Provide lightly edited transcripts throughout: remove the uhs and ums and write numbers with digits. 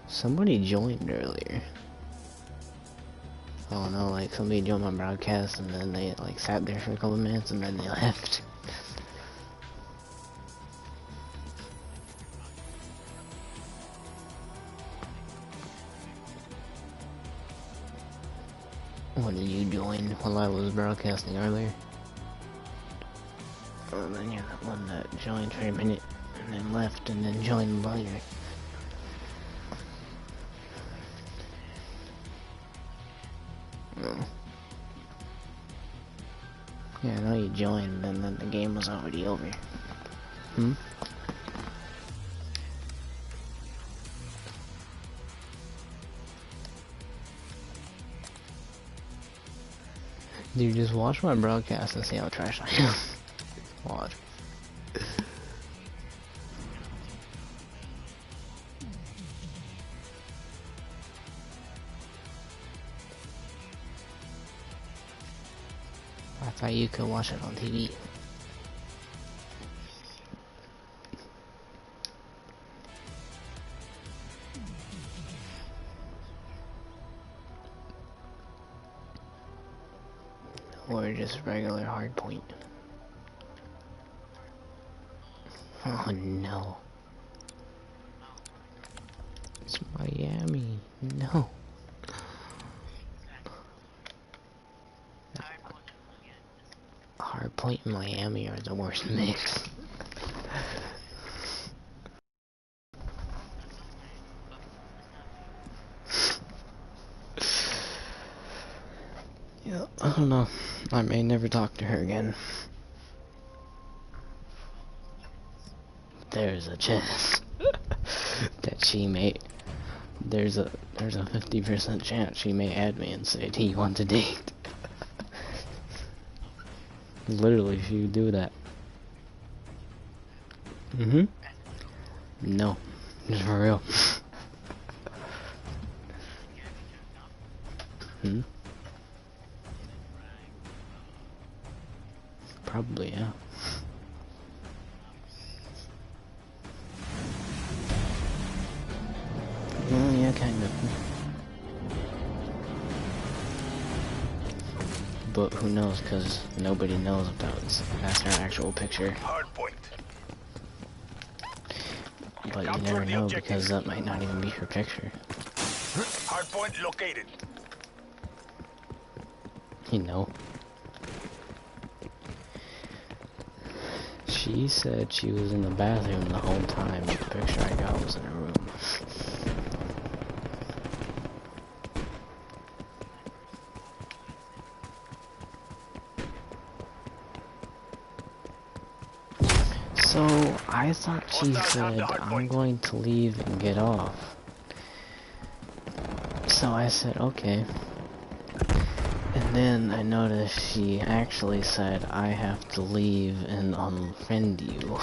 Somebody joined earlier. Oh no, like somebody joined my broadcast and then they like sat there for a couple minutes and then they left. What did you join while I was broadcasting earlier? Oh, then you're the one that joined for a minute and then left and then joined later. Oh. Yeah, I know you joined and then the game was already over. Hmm? Dude, just watch my broadcast and see how trash I am. Watch. I thought you could watch it on TV. Or just regular hardpoint. Oh no. It's Miami. No. Hardpoint and Miami are the worst mix. Yeah, I don't know. I may never talk to her again. There's a chance that she may. There's a 50% chance she may add me and say, "Do you want to date?" Literally, she would do that. No, just for real. Probably, yeah. Yeah, kind of. But who knows, because nobody knows about it. That's her actual picture. Hardpoint. But you never know, because that might not even be her picture. Hardpoint located. You know. She said she was in the bathroom the whole time. The picture I got was in her room. So, I thought she said, "I'm going to leave and get off." So I said, okay. And then I noticed she actually said, "I have to leave and unfriend you."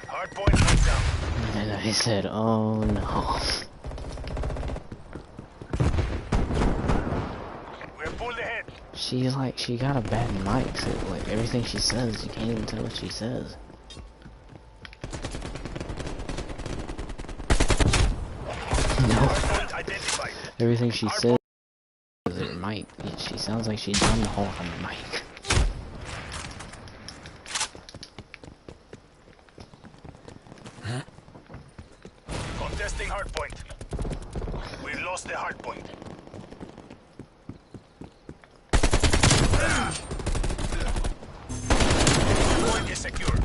Hardpoint right down. And I said, oh no. We're pulled ahead. She's like, she got a bad mic, so like everything she says, you can't even tell what she says. No. Everything she says is her mic. She sounds like she's done the whole on the mic. Contesting hardpoint. We lost the hardpoint. Hardpoint is secure.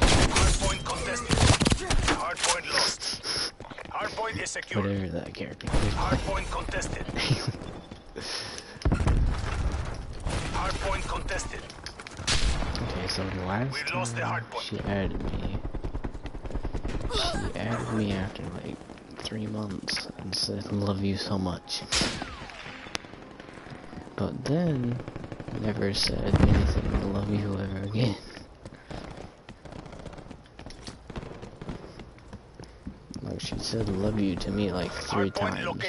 Hardpoint contested. Hardpoint lost. Hardpoint is secure. Whatever that character is. Hardpoint contested. Hardpoint contested. Okay, so the last time she added me after like 3 months and said, "Love you so much." But then never said anything to love you ever again. Like she said "love you" to me like 3 times.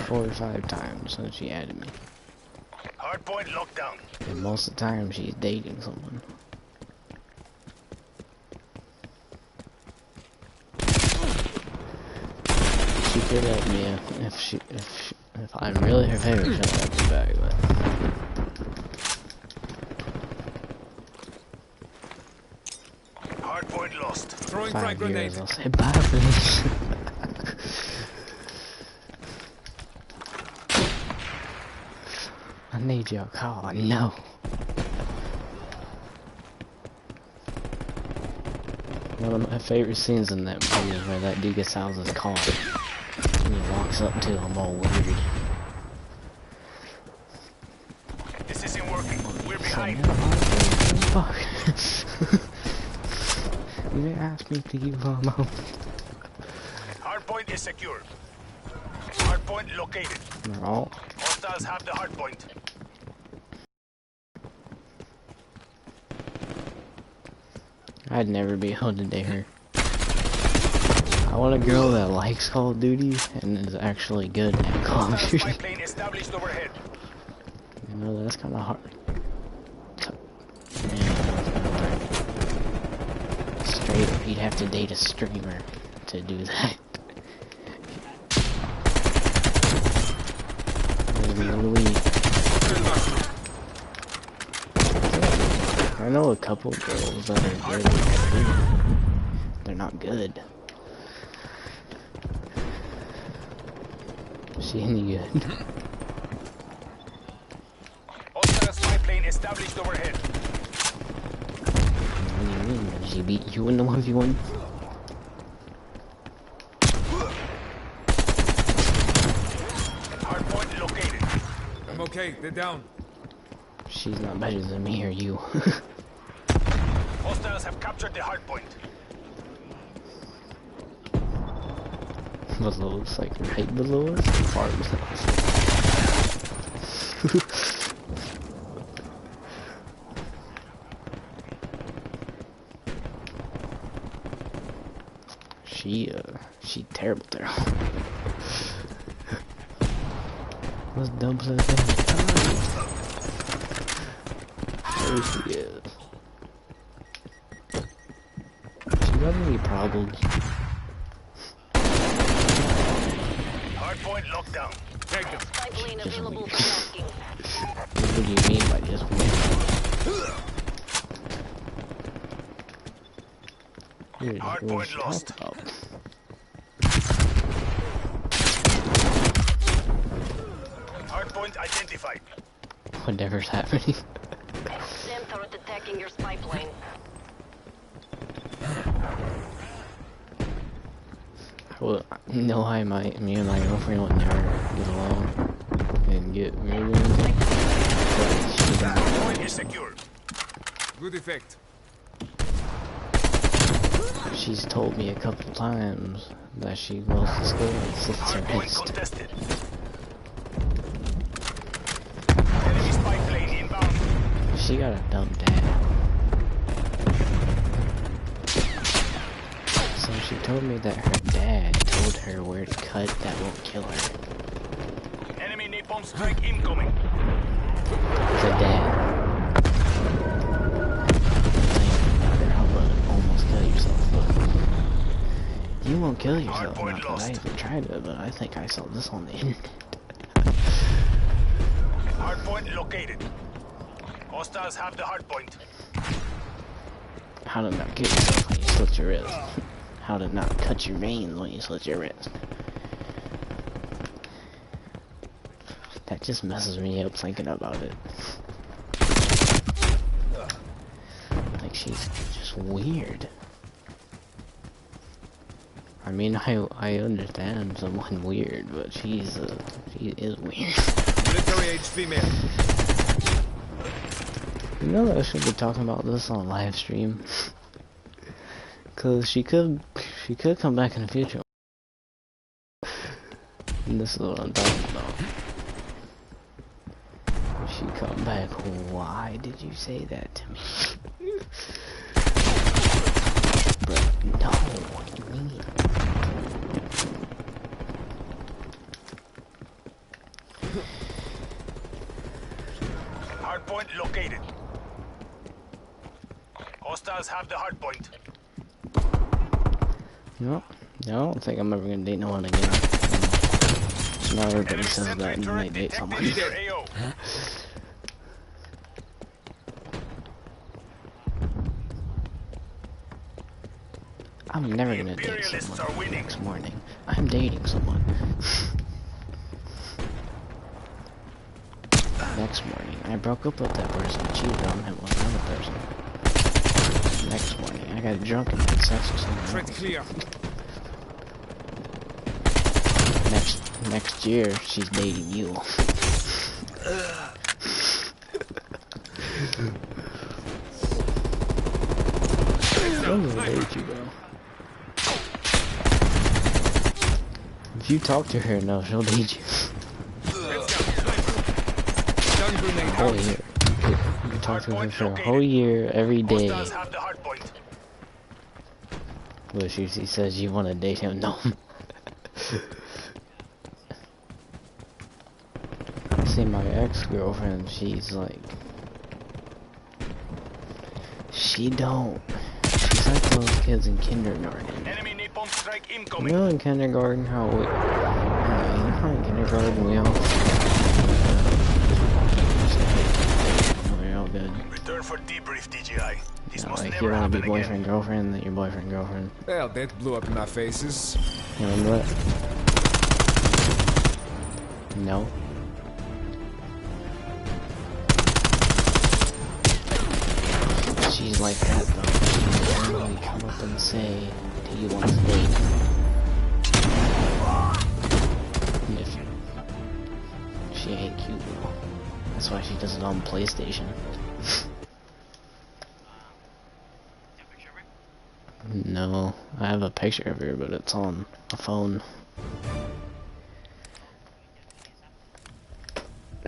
4 or 5 times since she added me. Hardpoint locked down. And most of the time she's dating someone. She could help me if I'm really her favorite, she'll help me back, but Hardpoint lost. Throwing frag 5 years grenade. I'll say bye, please. I need your call, no. One of my favorite scenes in that movie is where that dude gets out of his car and he walks up to him all weird. This isn't working. We're behind. Fuck. You didn't ask me to leave him alone. Hardpoint is secure. Hardpoint located. No. Hostiles have the hardpoint. I'd never be able to date her. I want a girl that likes Call of Duty and is actually good at Call of Duty. Spy plane established overhead. You know, that's kind of hard. Yeah, straight up, you'd have to date a streamer to do that. Maybe a week. I know a couple girls that are good at streaming. They're not good. Is she any good? Hostile spy plane established overhead. What do you mean? Did she beat you in the 1v1? Hardpoint located. I'm okay, they're down. She's not better than me or you. Hostiles have captured the hardpoint. Below us, like right below us, far below us. She terrible. Let's dump that thing. There she is. She got any problems? Hardpoint locked down. Take them. Spy plane available for tasking. What do you mean by just win? Hardpoint lost. Hardpoint identified. Whatever's happening. Them turret attacking your spy plane. Well, no, me and my girlfriend would never get along and get married. Hardpoint is secure. Good effect. She's told me a couple times that she goes to school and slits her Hardpoint wrist. contested. Enemy spy plane inbound. She got a dumb dad. So she told me that her dad told her where to cut that won't kill her. Enemy napalm strike incoming. The dad. Almost kill yourself. You won't kill yourself. Hardpoint Not that I lost. even tried it, but I think I saw this on the internet. Hardpoint located. Hostiles have the hardpoint. How to not kill yourself when you slit your wrist. How to not cut your veins when you slit your wrist. That just messes me up thinking about it. Like, she's just weird. I mean, I understand someone weird, but she is weird. Military age female. You know that I should be talking about this on live stream. Cause she could come back in the future. And this is what I'm talking about. If she come back, why did you say that to me? Bruh, no, what do you mean? Hardpoint located. Hostiles have the hardpoint. No, I don't think I'm ever gonna date no one again. Not everybody Enemy says that sentry and they turret date detected someone. in your AO. I'm never The gonna date Imperialists someone are winning. next morning. I'm dating someone. Next morning, I broke up with that person, cheated on him with another person. Next morning, I got drunk and had sex with someone Threat else. clear. Next year, she's dating you. I'm gonna date you, bro. If you talk to her enough, she'll date you. Stun grenade Whole out. year. You can talk to her for a whole year, every day. Hostiles have the hardpoint. But she says you want to date him. No. See, my ex-girlfriend, she's like, she's like those kids in kindergarten. Enemy napalm strike You incoming. know in kindergarten how we, in kindergarten we all, we're all good. Return for debrief, DGI. This You know, must like never you want to happen be again. boyfriend girlfriend, then your boyfriend girlfriend. Well, that blew up in our faces. You remember that? No. She's like that though. She doesn't really come up and say, "Do you want to date?" If she ain't cute though. That's why she does it on PlayStation. No, I have a picture of her, but it's on a phone.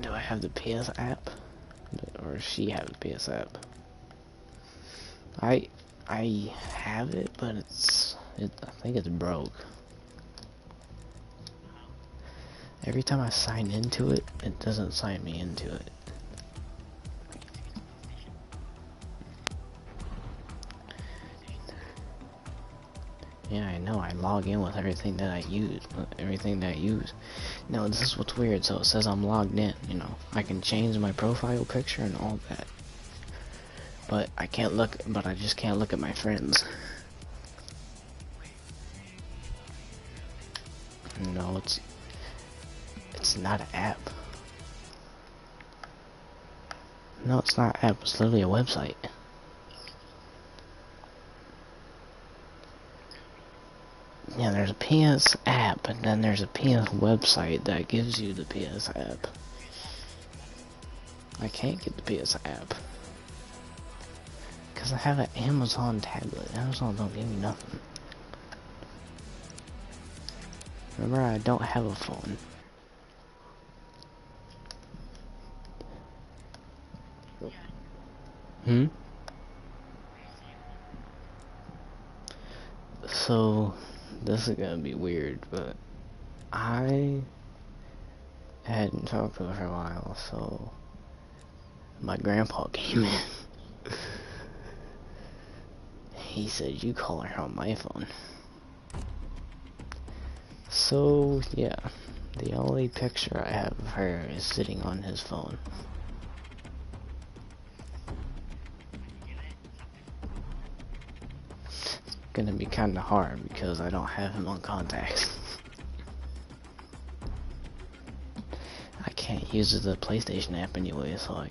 Do I have the PS app? Or does she have the PS app? I have it, but I think it's broke. Every time I sign into it, it doesn't sign me into it. Yeah, I know. I log in with everything that I use. Now, this is what's weird. So it says I'm logged in, you know. I can change my profile picture and all that. But I just can't look at my friends. No, it's not an app. No, it's not an app. It's literally a website. Yeah, there's a PS app, and then there's a PS website that gives you the PS app. I can't get the PS app. Because I have an Amazon tablet. Amazon don't give me nothing. Remember, I don't have a phone. Hmm? So, this is gonna be weird, but I hadn't talked to her for a while, so my grandpa came in. He said, "You call her on my phone." So, yeah, the only picture I have of her is sitting on his phone. It's gonna be kinda hard because I don't have him on contacts. I can't use the PlayStation app anyway, so I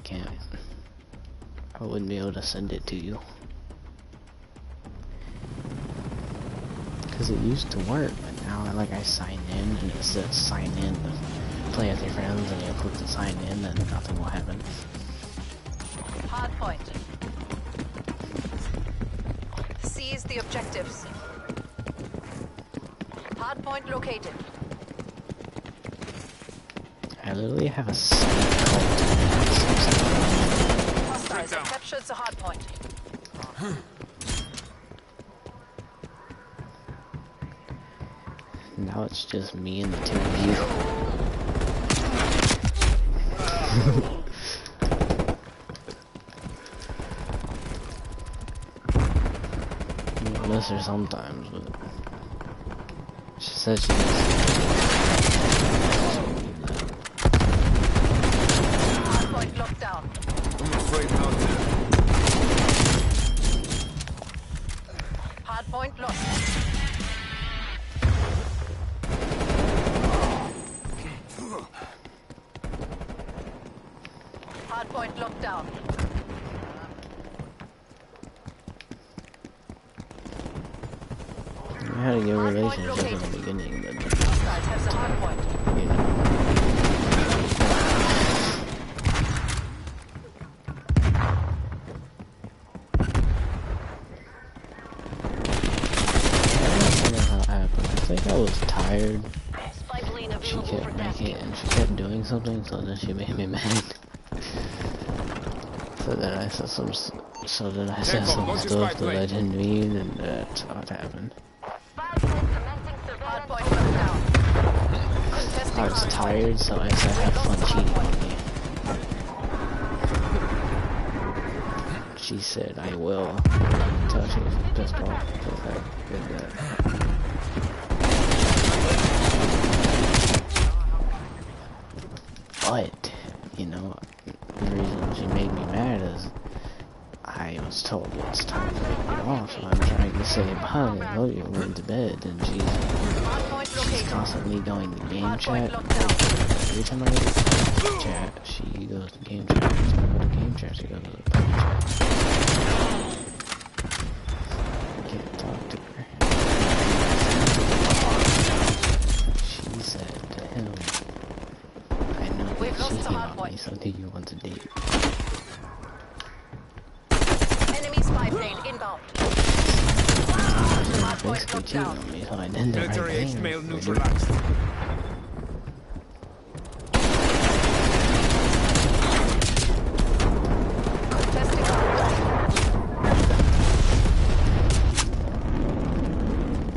wouldn't be able to send it to you. Because it used to work, but now I sign in and it says sign in to play with your friends, and you click to sign in and nothing will happen. Hard point. Seize the objectives. Hard point located. I literally have a site called Hostiles have captured the hard point. Now it's just me and the two of you. miss her sometimes, but she said she does. Hardpoint locked down. I'm afraid not. Hardpoint lost. Hardpoint locked down. We had a good relationship in the beginning, but Hostiles have the hardpoint. you know. I think I was tired. She kept making and she kept doing something, so then she made me mad. So then I said some stuff that I didn't mean, and that's how it happened. Hardpoint locked down. Contesting I was hardpoint. tired, so I said have fun cheating on me. She said I will, until she was pissed off because I did that. But, you know, the reason she made me mad is I was told it's time to get off, so I'm trying to say bye, I love you, went to bed, and she's constantly going to game chat. Every time I go to chat, she goes to game chat. Every time I go to game chat, she goes to the party chat. I can't talk to her. She said to him, I know you're cheating on me, so do you want to date? Enemy spy plane inbound. Basically cheating on me, so I did the right Military age thing. male neutralized. Contesting hardpoint.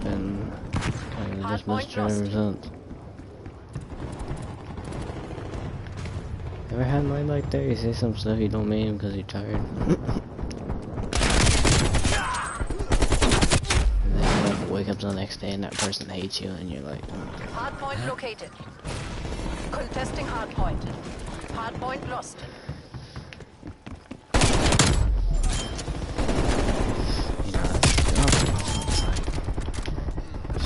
And I just missed her ever since. Ever had a night like that? You say some stuff you don't mean because you're tired. And then you like wake up the next day and that person hates you and you're like, Hardpoint located. Contesting hardpoint. Hardpoint lost. you know, it's like,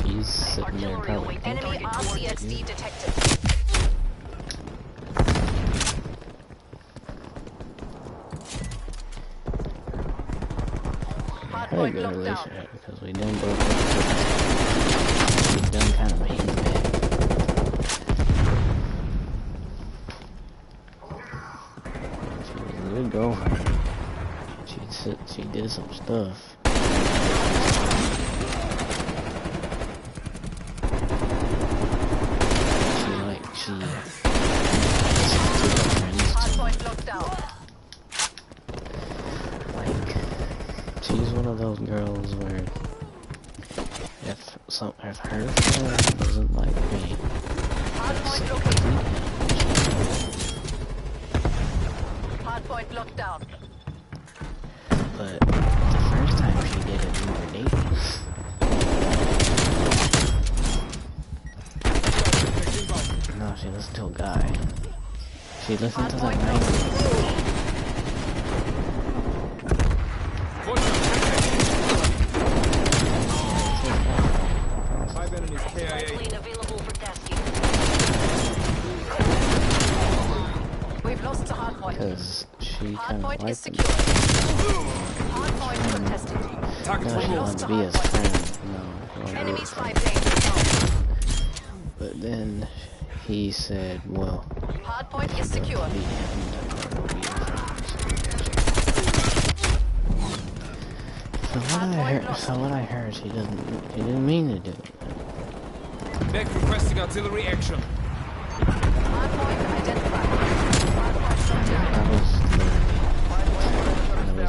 she's sitting there probably thinking, Enemy RCXD detected. I had a Hardpoint good locked down. relationship because we done both we done kind of made me mad. She was a good girlfriend. She did some stuff. She Hardpoint locked down. like, she's one of those girls where if her friend doesn't like me, Hardpoint located. Hardpoint locked down. but the first time she did it, we were dating. No, she listened to a guy. She listened to the Hardpoint night. Five enemies KIA. We've lost the hardpoint. Because she kind of Hardpoint is liked him. secure. Hardpoint contested. No, Tactical she move. wanted to be his friend. No, she wanted to be Enemy his spy friend. plane inbound. But then he said, well, Hardpoint is secure. be him, then we'll be friends. So what I heard, she didn't mean to do it. Back requesting artillery action. Hardpoint identified. Hardpoint locked down. That was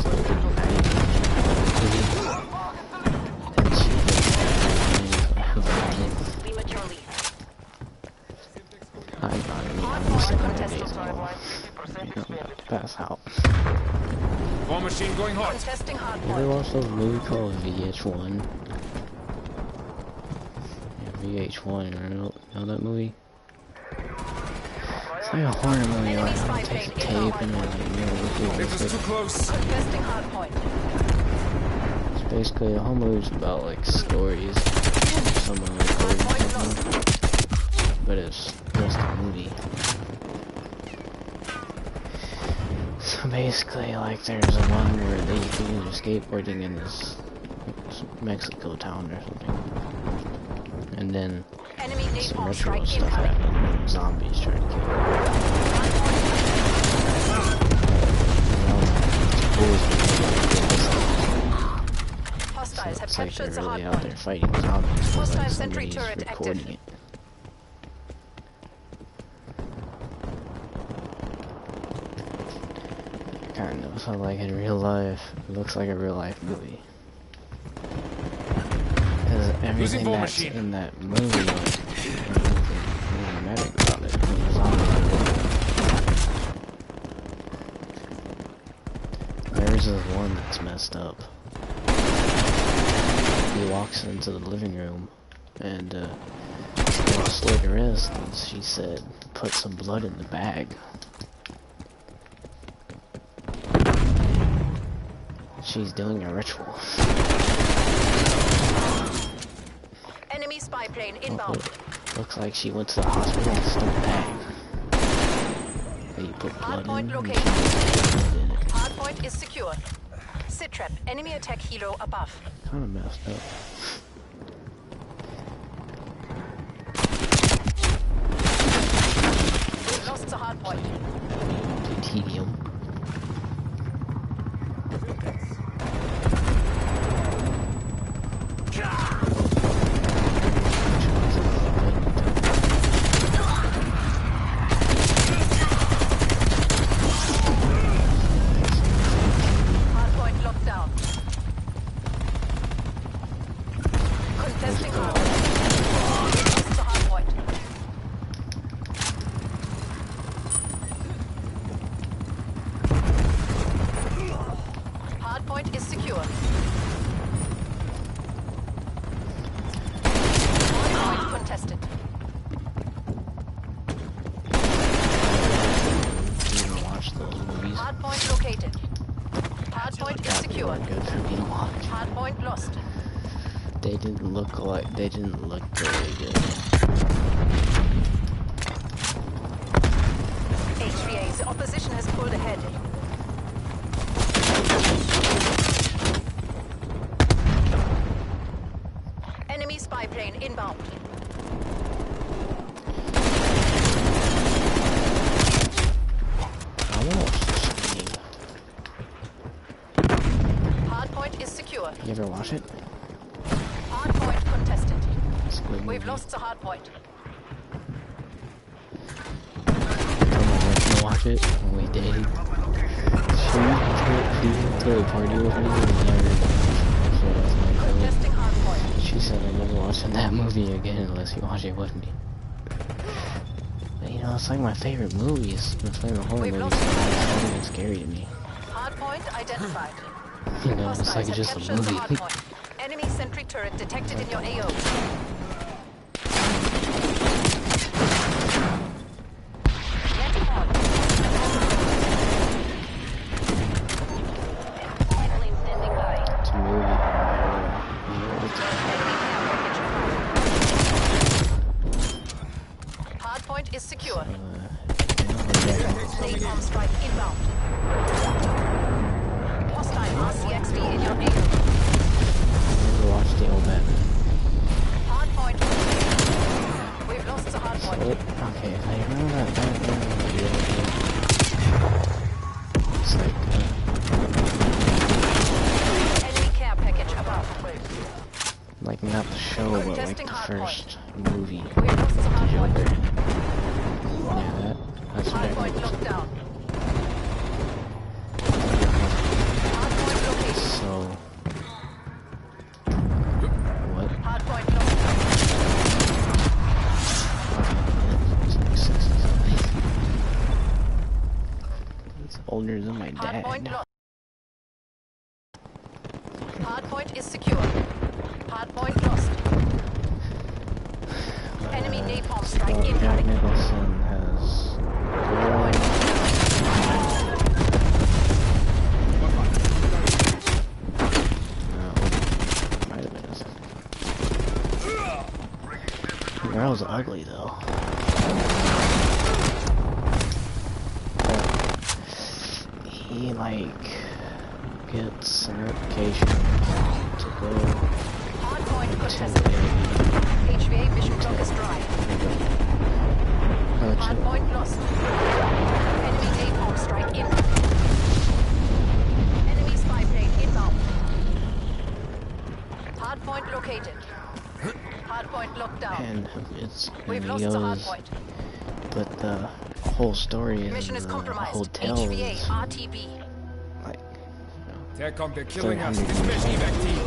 literally and she I'm not even I'm just days off. You know, pass out. War machine going hot. Contesting You ever hardpoint. watched those movie called VH1? Yeah, VH1, you know that movie? It's like a horror movie, like it takes a tape and then This is too close. Contesting hardpoint. it's basically the whole movie's about like stories. Someone recording something. But it's just a movie. So basically, like, there's a one where they do skateboarding in this Mexico town or something. And then Enemy some napalm ritual strike stuff incoming. happened. Zombies try to kill her. Hostiles So have it's like captured the they're really out there hardpoint. fighting zombies. 'Cause, Hostile like, sentry somebody's turret recording active. it. Kind of, so like in real life, it looks like a real life movie. Because everything war that's machine. in that movie, like, really dramatic about it. It's there's this one that's messed up. He walks into the living room and slit her wrist, and she said, "Put some blood in the bag." She's doing a ritual. Enemy spy plane inbound. Looks like she went to the hospital and stole the bag. That you put blood Hardpoint in. located. And Hardpoint is secure. Sit trap. Enemy attack helo above. kind of messed up. We've lost the hardpoint. Tedium. Hardpoint locked down. Contesting hardpoint. We've lost the hardpoint. Hardpoint is secure. Hardpoint contested. You didn't watch those movies. Hardpoint located. Hardpoint is secure. Good for me to watch. Hardpoint lost. They didn't look very good. HVA, the opposition has pulled ahead. Enemy spy plane inbound. I watched this game. Hardpoint is secure. You ever watch it? Hardpoint contested. It's a good movie. We've lost the hardpoint. To watch it when we did. She went to a party with me and never. So that's my favorite. Contesting hardpoint. She said I'm never watching that movie again unless you watch it with me. But, you know, it's like my favorite movies. My favorite horror We've movies. lost It's not even scary to me. Hardpoint identified. You know, it's Hostiles like have just a captured the movie. hardpoint. Enemy sentry turret detected in your AO. Get on. Plane standing by. It's a movie. Hardpoint is secure. Yeah. Napalm strike inbound. Hostile RCXD in your AO. Never watched the old Batman. Hardpoint. We've lost the hardpoint. Okay, if I remember that Batman video, it's like, Enemy care package above. like not the show, but like Contesting the hardpoint. first movie. We've lost the hardpoint. Joker. Yeah, that's what I Hardpoint remember. locked down. Hardpoint located. So, what? Hardpoint locked down. It's like 60 something. It's older than my dad. Hardpoint locked. point is secure. Hardpoint lost. Enemy napalm strike Jack incoming. Nicholson has no, might have been his. The girl's ugly though. He like gets certification to go Hardpoint to contested. HVA mission clock is dry. Hardpoint lost. Enemy napalm strike incoming. Enemy spy plane inbound. Hardpoint located. Hardpoint locked down. and it's We've and lost he the goes, hardpoint. but the whole story is Mission is the compromised. hotel HVA is RTB. like There kommt, they're killing us. 300 Dispatch evac team.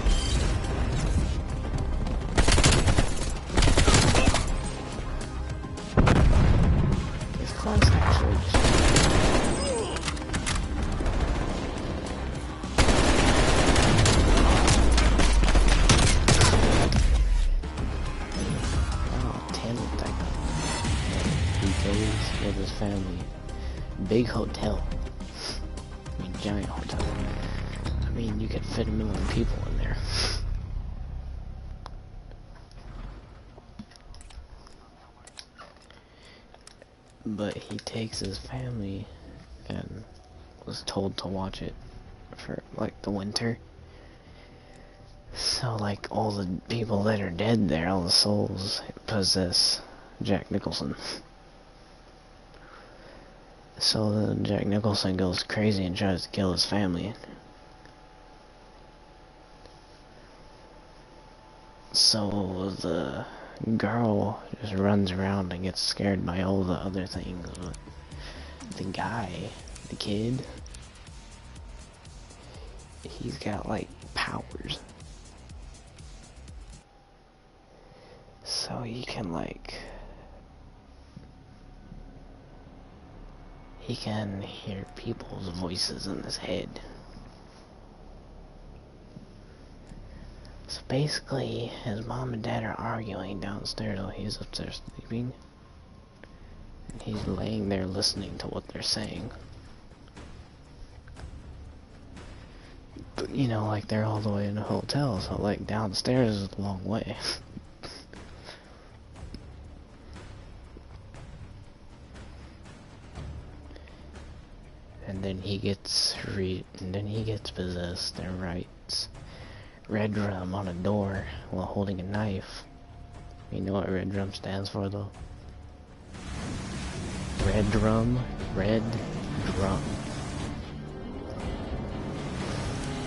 his class actually just oh, damn it, that guy. He goes with his family. Big hotel. I mean, giant hotel. I mean, you could fit 1,000,000 people in there. But he takes his family and was told to watch it for like the winter. So like all the people that are dead there, all the souls possess Jack Nicholson. So then Jack Nicholson goes crazy and tries to kill his family. So the girl just runs around and gets scared by all the other things. But the guy, the kid, he's got like powers. So he can like, he can hear people's voices in his head. So basically, his mom and dad are arguing downstairs while he's upstairs sleeping. And he's laying there listening to what they're saying. But, you know, like they're all the way in a hotel, so like downstairs is a long way. And then he gets possessed and writes red drum on a door while holding a knife. You know what red drum stands for though? Red drum.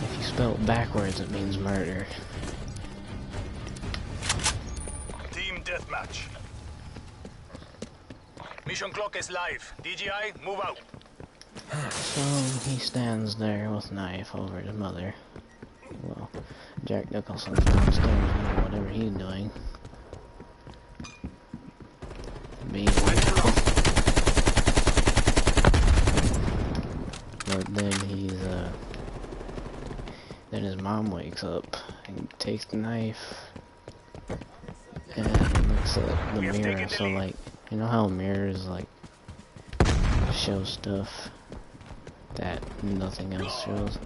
If you spell it backwards, it means murder. Team deathmatch. Mission clock is live. DGI, move out. So he stands there with a knife over his mother. Well, Jack Nicholson's downstairs doing whatever he's doing. But then then his mom wakes up and takes the knife and looks at the mirror. So like, you know how mirrors like show stuff that nothing else shows?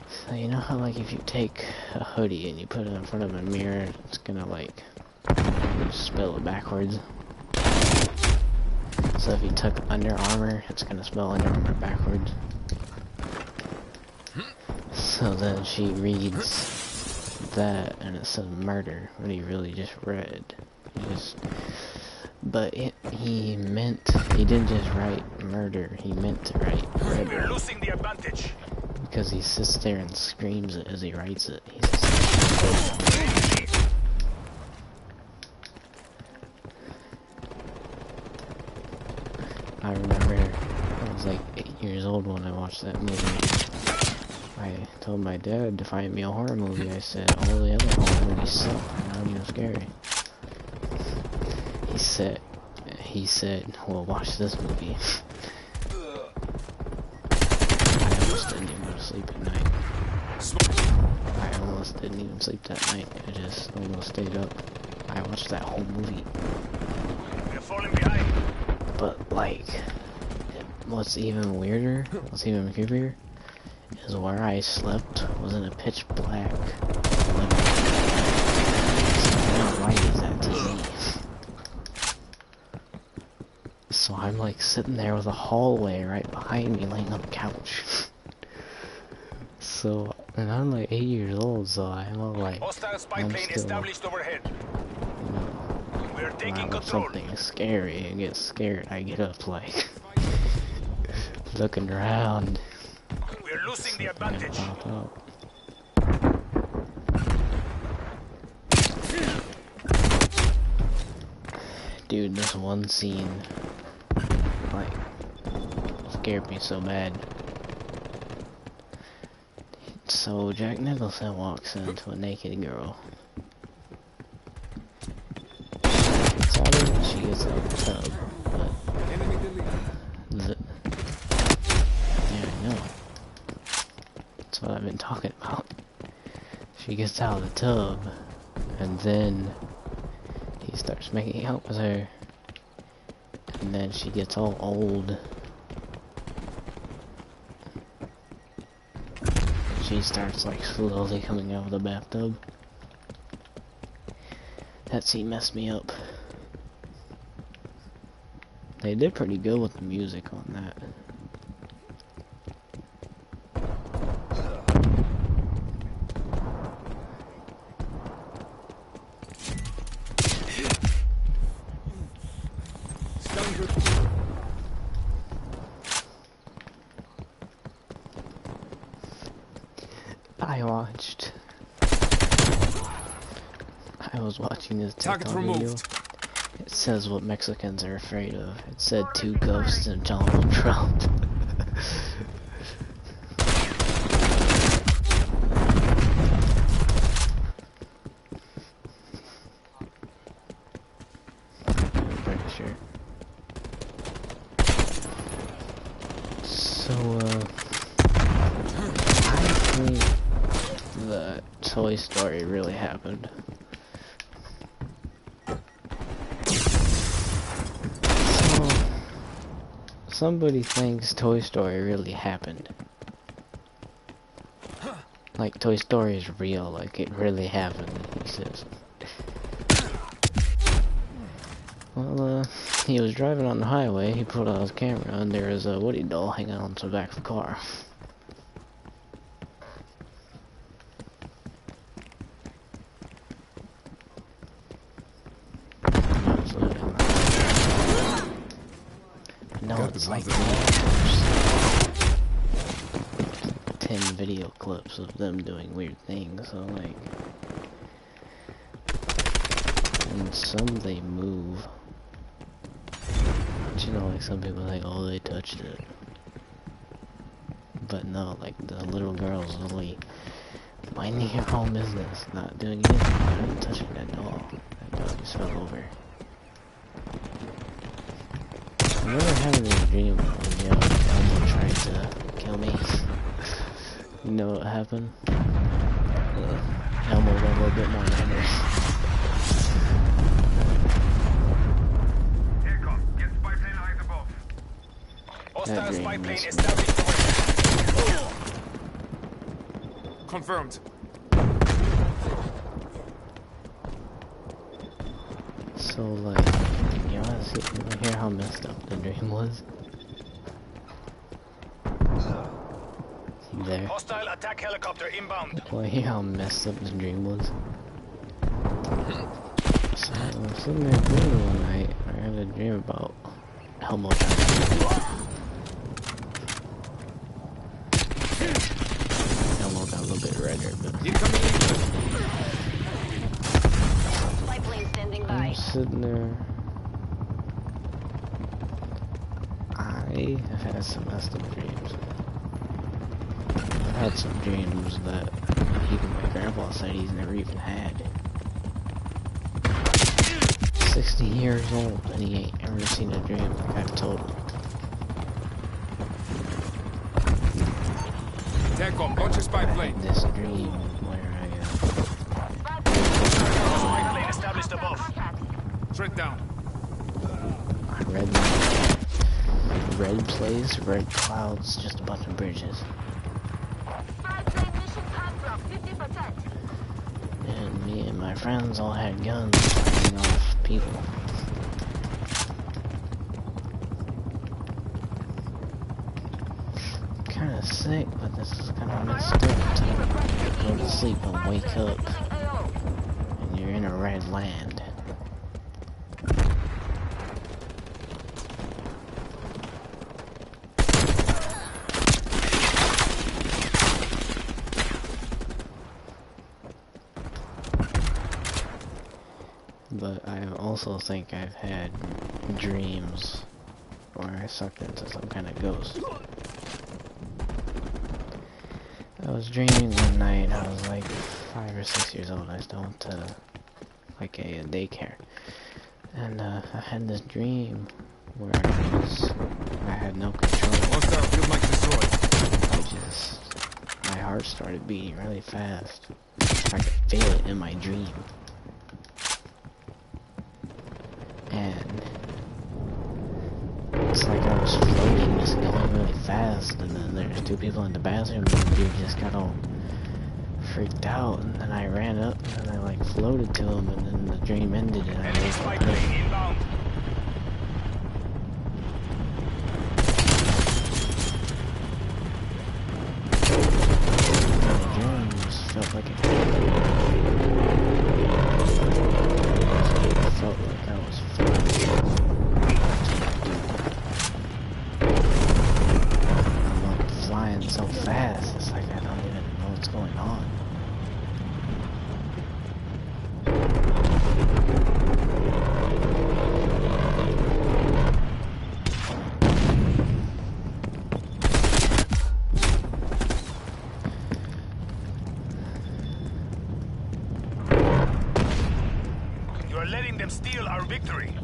So you know how like if you take a hoodie and you put it in front of a mirror, it's gonna like spell it backwards. So if you took Under Armour, it's gonna spell Under Armour backwards. So then she reads that and it says murder, but he really just read. But he didn't just write murder, he meant to write red. We're losing the advantage. Because he sits there and screams it as he writes it. He says, I remember I was like 8 years old when I watched that movie. I told my dad to find me a horror movie. I said, all the other horror movies suck, they're not even scary. He said, well, watch this movie. I almost didn't even go to sleep at night. I almost didn't even sleep that night. I just almost stayed up. I watched that whole movie. We're falling behind. But like, what's even weirder, what's even creepier, is where I slept was in a pitch black living room. So how bright is that TV? So I'm like sitting there with a hallway right behind me laying on the couch. So, and I'm like 8 years old, so I'm all like, Hostile spy I'm plane still, established overhead. you know, We're taking when control. something scary and get scared, I get up like, looking around. We're losing the Something advantage. pop up. Dude, this one scene, like, scared me so bad. So Jack Nicholson walks into a naked girl. She gets out of the tub, but yeah, I know. That's what I've been talking about. She gets out of the tub, and then he starts making out with her, and then she gets all old. She starts like slowly coming out of the bathtub. That scene messed me up. They did pretty good with the music on that. I was watching this TikTok video. It says what Mexicans are afraid of. It said 2 ghosts and Donald Trump. I'm pretty sure. So, I think the Toy Story really happened. Somebody thinks Toy Story really happened. Like, Toy Story is real, like, it really happened, he says. Well, he was driving on the highway, he pulled out his camera, and there was a Woody doll hanging on to the back of the car. No, it's like 10 video clips of them doing weird things, so like, and some they move, but you know, like some people think, oh, they touched it, but no, like the little girl's really minding her own business, not doing anything, not touching that doll. That dog just fell over. I never had a dream when Elmo tried to kill me. You know what happened? Elmo got a little bit more manners. Get spy plane eyes above. Hostile spy plane messed me established overhead. Confirmed. So like, you wanna hear how messed up the dream was? See there? Hostile attack helicopter inbound. Well, hear how messed up the dream was? So I was sitting there dreaming one night, I had a dream about Elmo trying to Elmo got a little bit redder, but I'm sitting there. I have had some messed up dreams. I've had some dreams that even my grandpa said he's never even had. 60 years old and he ain't ever seen a dream like I've told him. Take off. Launch a spy plane. This dream where Spy plane established above. Straight down. I read red place, red clouds, just a bunch of bridges. And me and my friends all had guns fighting off people. Kinda sick, but this is kinda messed up to go to sleep and wake up and you're in a red land. But I also think I've had dreams where I sucked into some kind of ghost. I was dreaming one night, I was like 5 or 6 years old, I still went to like a daycare. And I had this dream where I had no control. My heart started beating really fast. I could feel it in my dream. And it's like I was floating, just going really fast, and then there's two people in the bathroom, and the dude just got all freaked out, and then I ran up, and I like floated to him, and then the dream ended, and I woke up. The dream just felt like it felt like I was flying so fast, it's like I don't even know what's going on. You are letting them steal our victory.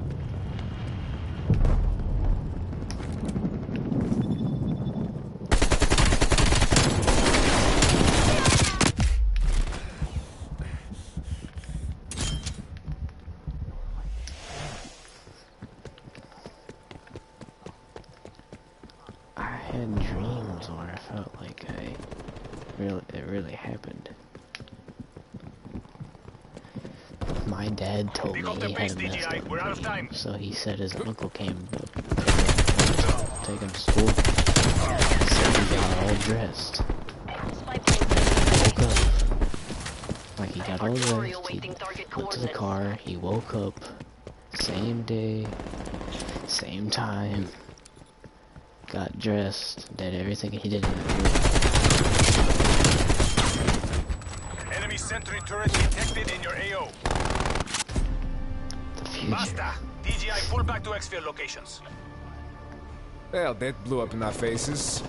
Dreams where I felt like it really happened. My dad told me he had a messed up dream, so he said his uncle came to take him to school. He said he got all dressed. Woke up. Like he got all dressed, he went to the car, he woke up, same day, same time. Got dressed, did everything he did in the room. Enemy sentry turret detected in your AO. The future. Basta! DGI, pull back to exfil locations. Well, that blew up in our faces.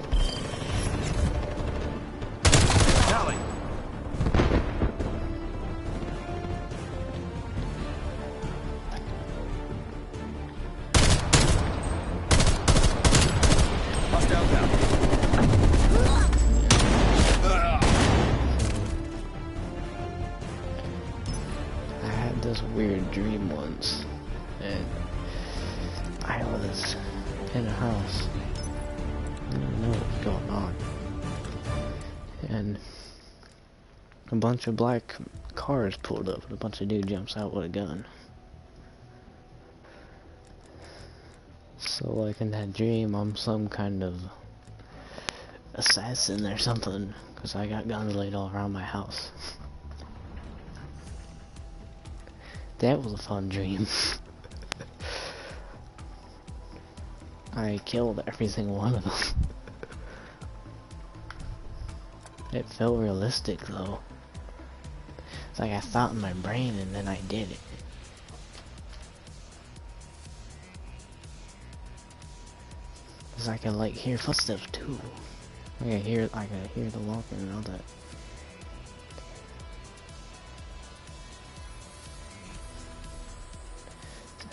Tally. This weird dream once, and I was in a house. I didn't know what was going on, and a bunch of black cars pulled up, and a bunch of dude jumps out with a gun. So like in that dream, I'm some kind of assassin or something, because I got guns laid all around my house. That was a fun dream. I killed every single one of them. It felt realistic though. It's like I thought in my brain and then I did it. Cause I can like hear footsteps too. I can hear the walking and all that.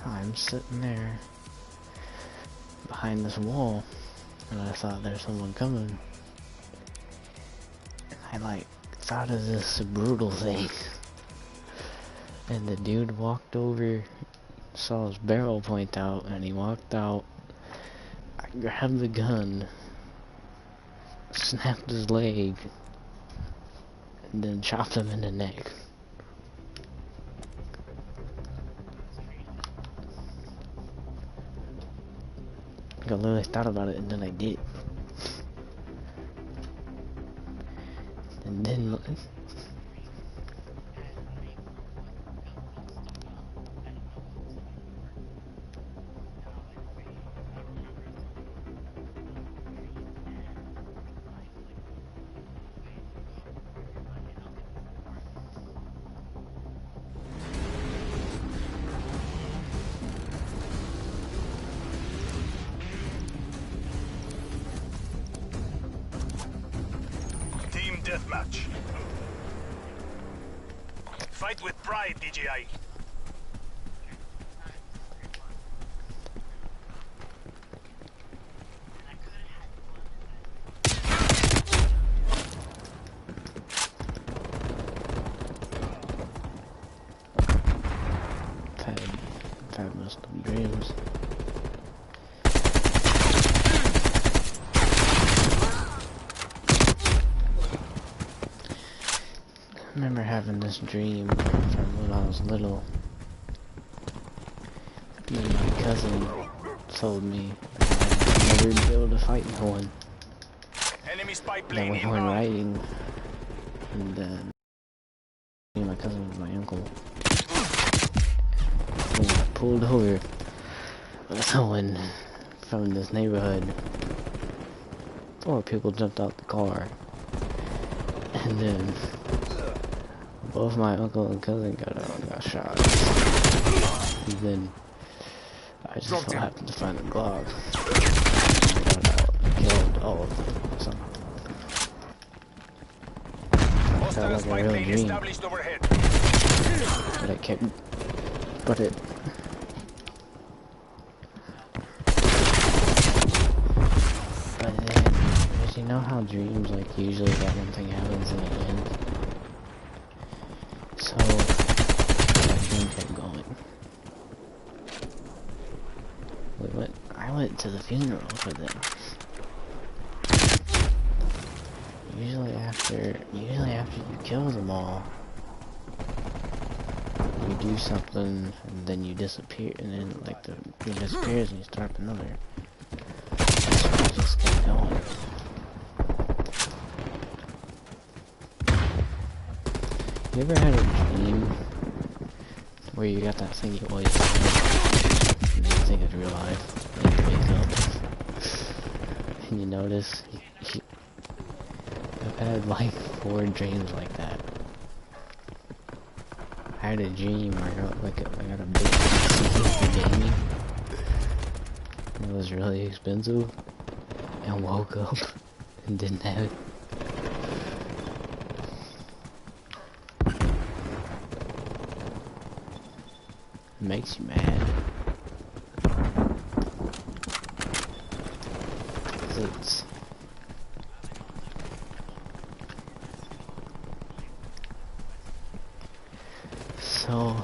I'm sitting there behind this wall, and I thought there's someone coming, I like thought of this brutal thing. And the dude walked over, saw his barrel point out, and he walked out. I grabbed the gun, snapped his leg, and then chopped him in the neck. I literally thought about it and then I did. And then Team deathmatch. Fight with pride, DJI. fabulous dreams. I remember having this dream from when I was little. And then my cousin told me that I would never be able to fight no one. Enemy spy That plane we went inbound. riding, and me and my cousin was my uncle. We got pulled over with someone from this neighborhood. 4 people jumped out the car, and then both my uncle and cousin got shot. And then I just so happened to find a Glock. I got out and killed all of them somehow. Felt Hostile like a spy real plane dream, established overhead. but it kept, but it. But then, because you know how dreams, like, usually that one thing happens in the end? So, that dream kept going. I went to the funeral for them. Usually after you kill them all, you do something, and then you disappear, and then, like, the dream disappears, and you start up another. So I just kept going. You ever had a dream where you got that thing you always have, and you think it's real life, and you wake up, and you notice, I've had like 4 dreams like that. I had a dream where I got a big PC for gaming. It was really expensive, and woke up and didn't have it. It makes you mad. It's so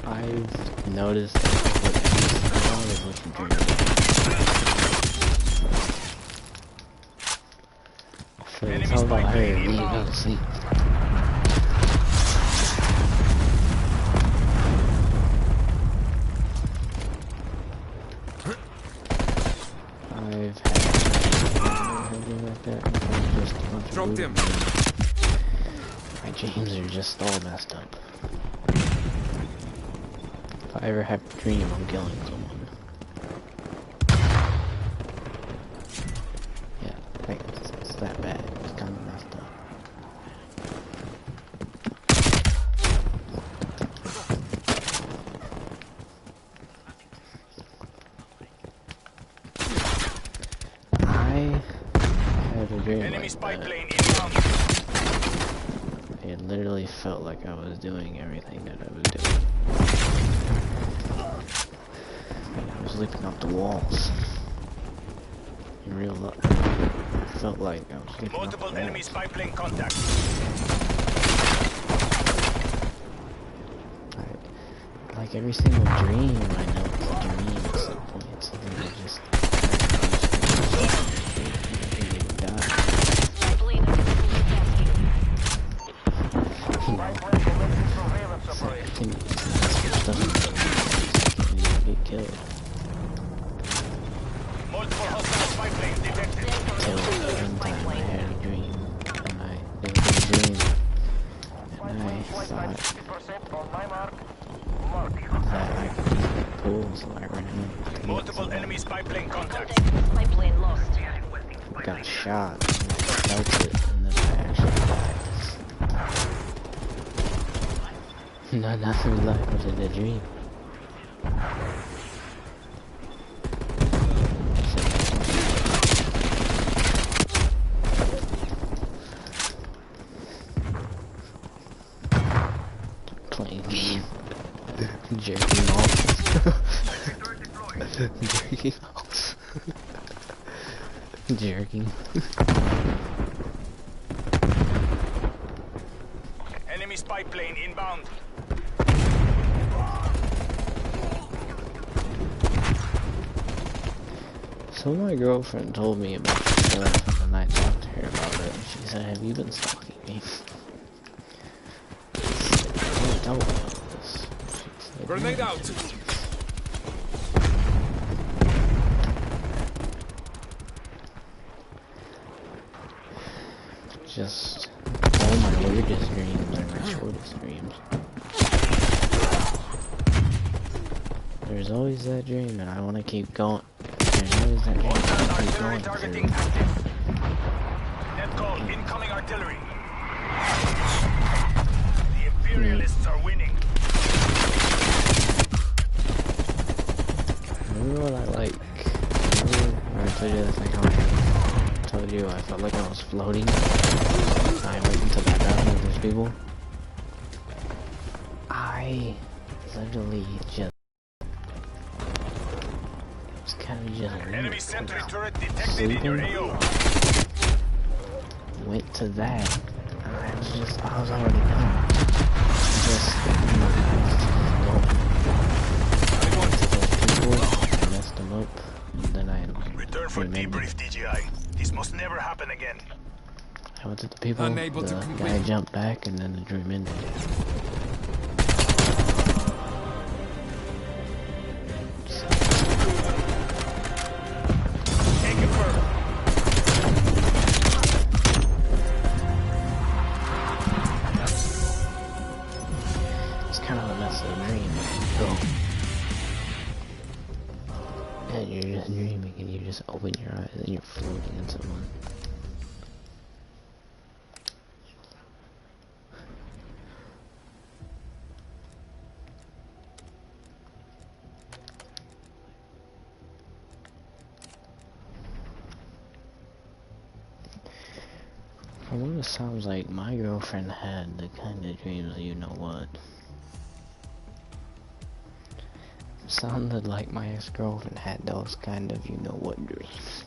I've noticed that I'm always looking through. So it's all about her when you go to sleep. I've had like that. Just a bunch of Dropped him. My dreams are just all messed up. If I ever have a dream I'm killing someone. Yeah, like, it's that bad. It's kind of messed up. I had a dream Enemy like spy that. plane inbound. It literally felt like I was doing everything that I was doing. And I was leaping up the walls. in real life. I felt like I was getting Multiple enemy spy plane contact. Like every single dream, I know it's a dream at some point. It's something that just get killed. Multiple hostile spy planes detected. Till one time I had a dream, and it was a dream, and I thought that I could just get pulled, so I ran up. Multiple enemy spy plane contact. Spy plane lost. Got shot, and I felt it, and then I actually died. No, not in real life, it was in a dream. Playing game. Jerking off. Jerking off. Jerking. Enemy spy plane inbound. So my girlfriend told me about this stuff, and I talked to her about it, and she said, have you been stalking me? I said, I don't know this. She said, Grenade out! Just all my weirdest dreams are my shortest dreams. There's always that dream, and I want to keep going. There's always that dream, and I want to keep Artillery going. targeting active. Net call, incoming artillery. The Imperialists are winning. Remember what I like? Remember when I told you that thing how I told you I felt like I was floating? I went into that battle with those people. I literally just was kind of just Enemy sentry turret detected in your AO. went to that. And I was already done. Just I messed them up, and then I Return for remembered. debrief, DGI. This must never happen again. I went to the people, Unable the to guy complete. jumped back, and then the dream ended. Take it further. It's kind of a mess of a dream. Go. And you're just dreaming, and you just open your eyes, and you're floating in someone. From what it sounds like, my girlfriend had the kind of dreams you know what. Sounded like my ex-girlfriend had those kind of you know what dreams.